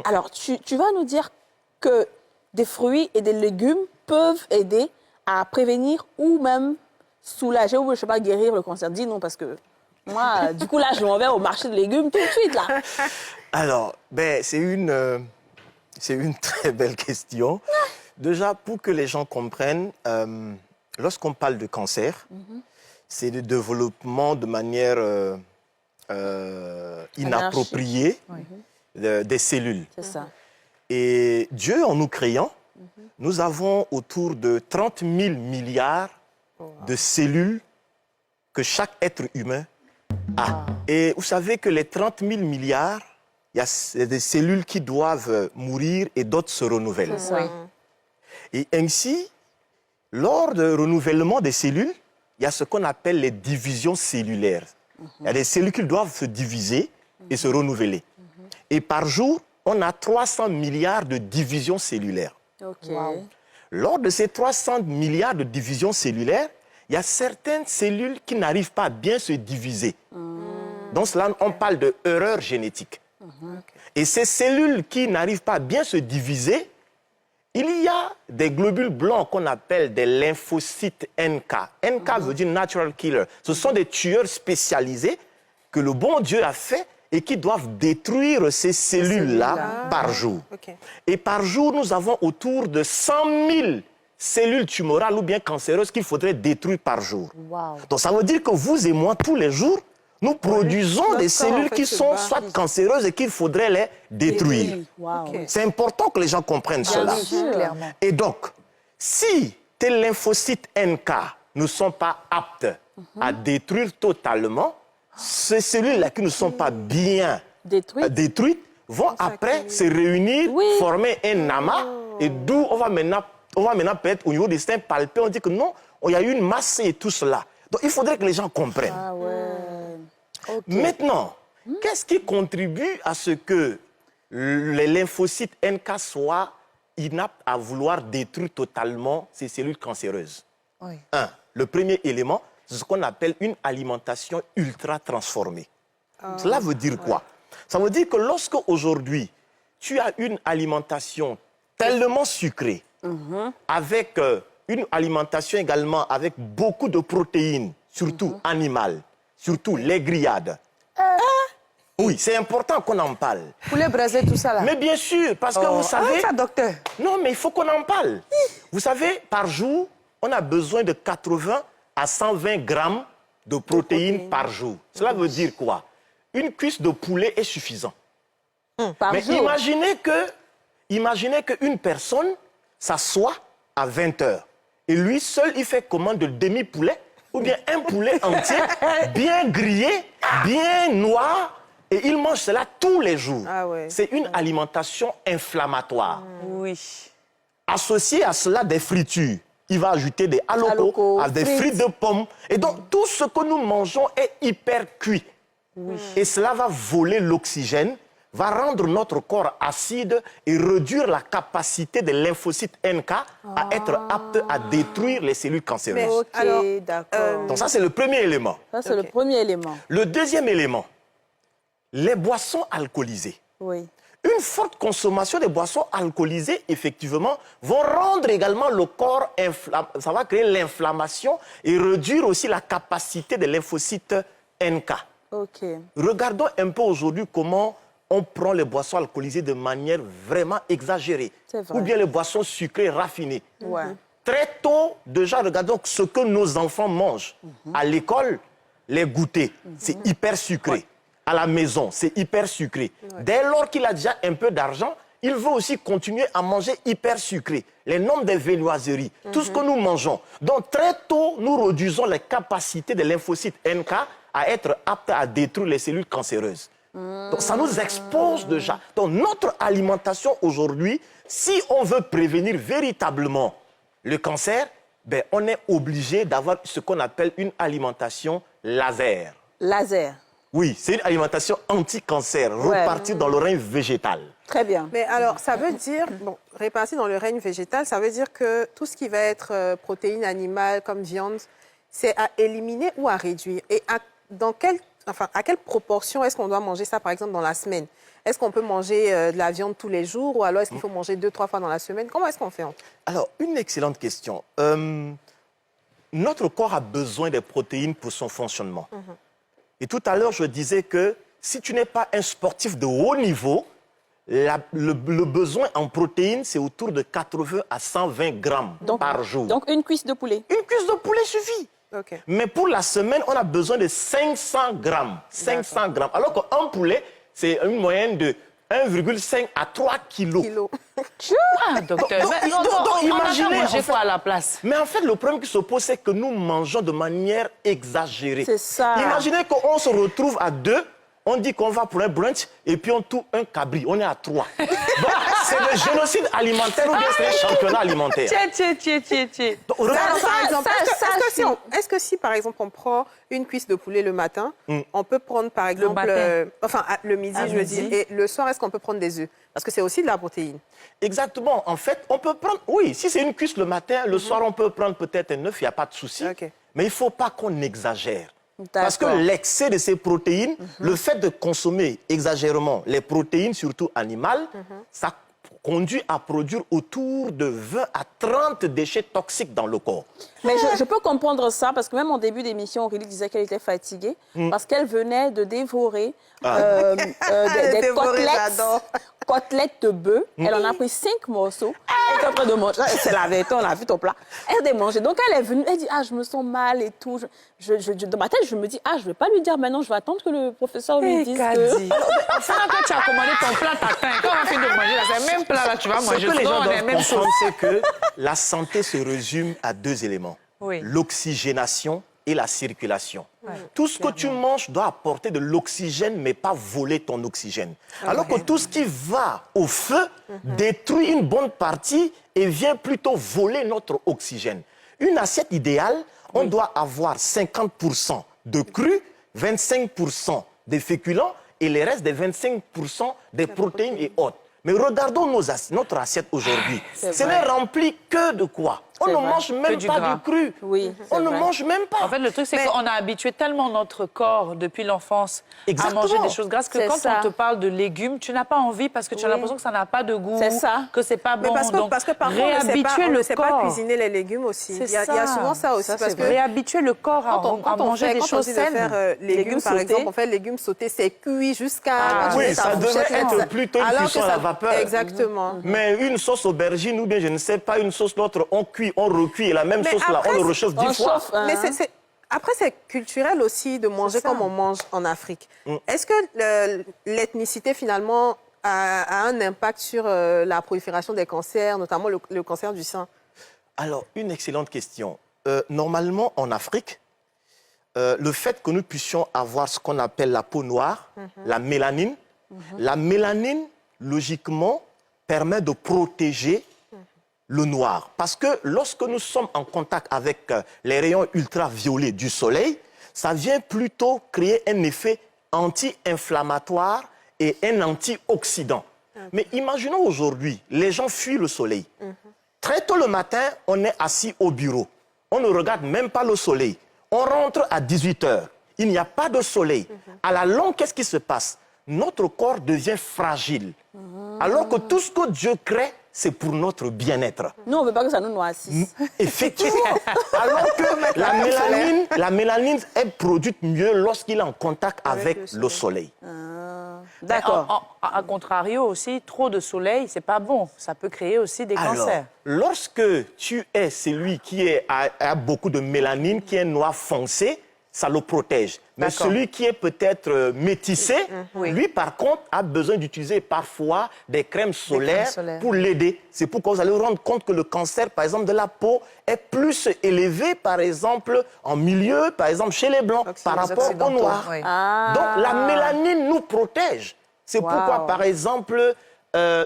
Alors, tu vas nous dire que des fruits et des légumes peuvent aider à prévenir ou même soulager ou, je ne sais pas, guérir le cancer. Dis non, parce que moi, du coup, là, je m'en vais au marché de légumes tout de suite, là. Alors, c'est une très belle question. Déjà, pour que les gens comprennent, lorsqu'on parle de cancer, c'est le développement de manière inappropriée des cellules. C'est ça. Et Dieu, en nous créant, nous avons autour de 30 000 milliards de cellules que chaque être humain a. Et vous savez que les 30 000 milliards, il y a des cellules qui doivent mourir et d'autres se renouvellent. C'est ça. Et ainsi, lors du renouvellement des cellules, il y a ce qu'on appelle les divisions cellulaires. Il y a des cellules qui doivent se diviser et se renouveler. Et par jour, on a 300 milliards de divisions cellulaires. OK. Wow. Lors de ces 300 milliards de divisions cellulaires, il y a certaines cellules qui n'arrivent pas à bien se diviser. Donc cela, on parle d'erreur génétique. Et ces cellules qui n'arrivent pas à bien se diviser, il y a des globules blancs qu'on appelle des lymphocytes NK. NK veut dire Natural Killer. Ce sont des tueurs spécialisés que le bon Dieu a fait et qui doivent détruire ces cellules-là par jour. Okay. Et par jour, nous avons autour de 100 000 cellules tumorales ou bien cancéreuses qu'il faudrait détruire par jour. Wow. Donc ça veut dire que vous et moi, tous les jours, nous produisons des cellules qui sont soit cancéreuses et qu'il faudrait les détruire. Wow. Okay. C'est important que les gens comprennent cela. sûr. Clairement. Et donc, si tes lymphocytes NK ne sont pas aptes à détruire totalement, ces cellules-là qui ne sont pas bien détruites vont après se réunir, former un amas, et d'où on va maintenant peut-être au niveau des seins palper, on dit que non, il y a eu une masse et tout cela. Donc il faudrait que les gens comprennent. Ah ouais. Okay. Maintenant, qu'est-ce qui contribue à ce que les lymphocytes NK soient inaptes à vouloir détruire totalement ces cellules cancéreuses? Oui. Le premier élément, c'est ce qu'on appelle une alimentation ultra transformée. Cela veut dire quoi? Ça veut dire que lorsque aujourd'hui, tu as une alimentation tellement sucrée, avec une alimentation également avec beaucoup de protéines, surtout animales, surtout les grillades. Oui, c'est important qu'on en parle. Poulet braisé, tout ça là. Mais bien sûr, parce que vous savez... ça, docteur. Non, mais il faut qu'on en parle. Vous savez, par jour, on a besoin de 80 à 120 grammes de protéines par jour. Cela veut dire quoi? Une cuisse de poulet est suffisant. Par jour. Imaginez qu'une personne s'assoit à 20 heures. Et lui seul, il fait commande de demi-poulet ou bien un poulet entier, bien grillé, bien noir, et il mange cela tous les jours. Ah ouais. C'est une alimentation inflammatoire. Oui. Associé à cela des fritures. Il va ajouter des halocos, des frites de pommes. Et donc, tout ce que nous mangeons est hyper cuit. Oui. Et cela va voler l'oxygène, va rendre notre corps acide et réduire la capacité des lymphocytes NK à être aptes à détruire les cellules cancéreuses. OK, Alors, d'accord. Donc ça, c'est le premier élément. Ça, c'est le premier élément. Le deuxième élément, les boissons alcoolisées. Oui. Une forte consommation de boissons alcoolisées, effectivement, vont rendre également le corps ça va créer l'inflammation et réduire aussi la capacité des lymphocytes NK. OK. Regardons un peu aujourd'hui comment on prend les boissons alcoolisées de manière vraiment exagérée. C'est vrai. Ou bien les boissons sucrées raffinées. Ouais. Très tôt, déjà, regardons ce que nos enfants mangent. À l'école, les goûters, c'est hyper sucré. À la maison, c'est hyper sucré. Dès lors qu'il a déjà un peu d'argent, il veut aussi continuer à manger hyper sucré. Les noms des viennoiseries, tout ce que nous mangeons. Donc très tôt, nous réduisons les capacités des lymphocytes NK à être aptes à détruire les cellules cancéreuses. Donc ça nous expose déjà. Donc notre alimentation aujourd'hui, si on veut prévenir véritablement le cancer, on est obligé d'avoir ce qu'on appelle une alimentation laser. Laser. Oui, c'est une alimentation anti-cancer, repartir dans le règne végétal. Très bien. Mais alors, ça veut dire, bon, répartir dans le règne végétal, ça veut dire que tout ce qui va être protéines animales comme viande, c'est à éliminer ou à réduire. Et dans quel enfin, à quelle proportion est-ce qu'on doit manger ça, par exemple, dans la semaine? Est-ce qu'on peut manger de la viande tous les jours ou alors est-ce qu'il faut manger 2-3 fois dans la semaine? Comment est-ce qu'on fait? Alors, une excellente question. Notre corps a besoin des protéines pour son fonctionnement. Et tout à l'heure, je disais que si tu n'es pas un sportif de haut niveau, le besoin en protéines, c'est autour de 80 à 120 grammes par jour. Donc, une cuisse de poulet. Une cuisse de poulet suffit. Okay. Mais pour la semaine, on a besoin de 500 grammes. 500 grammes. Alors qu'un poulet, c'est une moyenne de 1,5 à 3 kilos. Ah, docteur. Donc, Imaginez, en fait, quoi à la place? Mais en fait, le problème qui se pose, c'est que nous mangeons de manière exagérée. C'est ça. Imaginez qu'on se retrouve à 2, on dit qu'on va pour un brunch et puis on touche un cabri. On est à 3. Donc, c'est le génocide alimentaire ou bien c'est un championnat alimentaire. Tiens. Donc, regardez Par exemple, ça, est-ce que si, par exemple, on prend une cuisse de poulet le matin, on peut prendre, par exemple, matin. le midi, À je midi. dis, et le soir, est-ce qu'on peut prendre des œufs? Parce que c'est aussi de la protéine. Exactement. En fait, on peut prendre... Oui, si c'est une cuisse le matin, le soir, on peut prendre peut-être un œuf, il n'y a pas de souci. Ok. Mais il ne faut pas qu'on exagère. Parce que D'accord. l'excès de ces protéines, le fait de consommer exagérément les protéines, surtout animales, ça conduit à produire autour de 20 à 30 déchets toxiques dans le corps. Mais je peux comprendre ça parce que même en début d'émission, Aurélie disait qu'elle était fatiguée parce qu'elle venait de dévorer des Dévorer, j'adore. côtelettes de bœuf. Elle en a pris 5 morceaux. Elle est en train de manger. C'est la vérité, on a vu ton plat. Elle a mangé. Donc elle est venue, elle dit « Ah, je me sens mal et tout. » Dans ma tête, je me dis « Ah, je ne vais pas lui dire maintenant, je vais attendre que le professeur lui dise que... » Enfin, quand tu as commandé ton plat, t'as faim. Quand on a fini de manger, là, c'est le même plat, là, tu vas Ce manger. que les gens Souvent, on est doivent même chose. comprendre, c'est que la santé se résume à 2 éléments. Oui. L'oxygénation et la circulation. Tout ce que tu manges doit apporter de l'oxygène, mais pas voler ton oxygène. Alors que tout ce qui va au feu détruit une bonne partie et vient plutôt voler notre oxygène. Une assiette idéale, on doit avoir 50% de cru, 25% des féculents et le reste des 25% des protéines et autres. Mais regardons notre assiette aujourd'hui. C'est Ce vrai. n'est rempli que de quoi? On C'est ne vrai. mange Que même du pas gras. du cru. Oui, c'est On ne vrai. mange même pas. En fait, le truc, c'est qu'on a habitué tellement notre corps depuis l'enfance à Exactement. manger des choses grasses que C'est quand ça. on te parle de légumes, tu n'as pas envie parce que tu as Oui. l'impression que ça n'a pas de goût, C'est ça. que c'est pas Mais bon. parce que, Donc, parce que parfois, on réhabituer ne le sait pas corps. cuisiner les légumes aussi. C'est Il y a souvent ça aussi. parce que réhabituer le corps à, à manger des quand choses on dit de saines. faire légumes, par sautés. exemple, on fait légumes sautés, c'est cuit jusqu'à... Ah, quand tu oui, mets ta ça devrait fourchette, être ça- plutôt une alors que cuisson à la vapeur. Exactement. Mais une sauce aubergine ou bien je ne sais pas, une sauce l'autre, on cuit, on recuit et la même Mais sauce là, après, on le réchauffe 10 On fois. chauffe, hein. Mais après, c'est culturel aussi de manger ça. comme on mange en Afrique. Est-ce que l'ethnicité, finalement, a un impact sur la prolifération des cancers, notamment le cancer du sein? Alors, une excellente question. Normalement, en Afrique, le fait que nous puissions avoir ce qu'on appelle la peau noire, la mélanine, logiquement, permet de protéger le noir. Parce que lorsque nous sommes en contact avec les rayons ultraviolets du soleil, ça vient plutôt créer un effet anti-inflammatoire et un antioxydant. Mais imaginons aujourd'hui, les gens fuient le soleil. Très tôt le matin, on est assis au bureau. On ne regarde même pas le soleil. On rentre à 18 h. Il n'y a pas de soleil. À la longue, qu'est-ce qui se passe? Notre corps devient fragile. Alors que tout ce que Dieu crée, c'est pour notre bien-être. Nous, on ne veut pas que ça nous noircisse. Effectivement. Alors que la mélanine est produite mieux lorsqu'il est en contact avec le soleil. D'accord. À contrario aussi, trop de soleil, c'est pas bon. Ça peut créer aussi des Alors, cancers. lorsque tu es celui qui a beaucoup de mélanine, qui est noir foncé, ça le protège. Mais D'accord. celui qui est peut-être métissé, Oui. lui, par contre, a besoin d'utiliser parfois des crèmes solaires, solaires. pour l'aider. C'est pourquoi vous allez vous rendre compte que le cancer, par exemple, de la peau est plus élevé, par exemple, en milieu, par exemple, chez les Blancs, par rapport aux Occidentaux, Noirs. oui. Donc, la mélanine nous protège. C'est pourquoi, par exemple,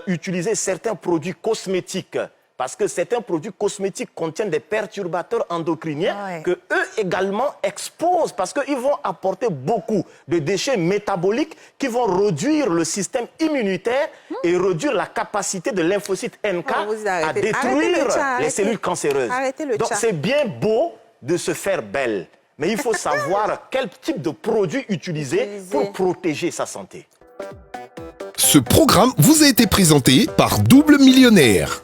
utiliser certains produits cosmétiques. Parce que certains produits cosmétiques contiennent des perturbateurs endocriniens que eux également exposent parce qu'ils vont apporter beaucoup de déchets métaboliques qui vont réduire le système immunitaire et réduire la capacité de lymphocyte NK vous à arrêtez. détruire Arrêtez le chat, les arrêtez. cellules cancéreuses. Arrêtez le Donc chat. c'est bien beau de se faire belle. Mais il faut savoir quel type de produit utiliser pour protéger sa santé. Ce programme vous a été présenté par Double Millionnaire.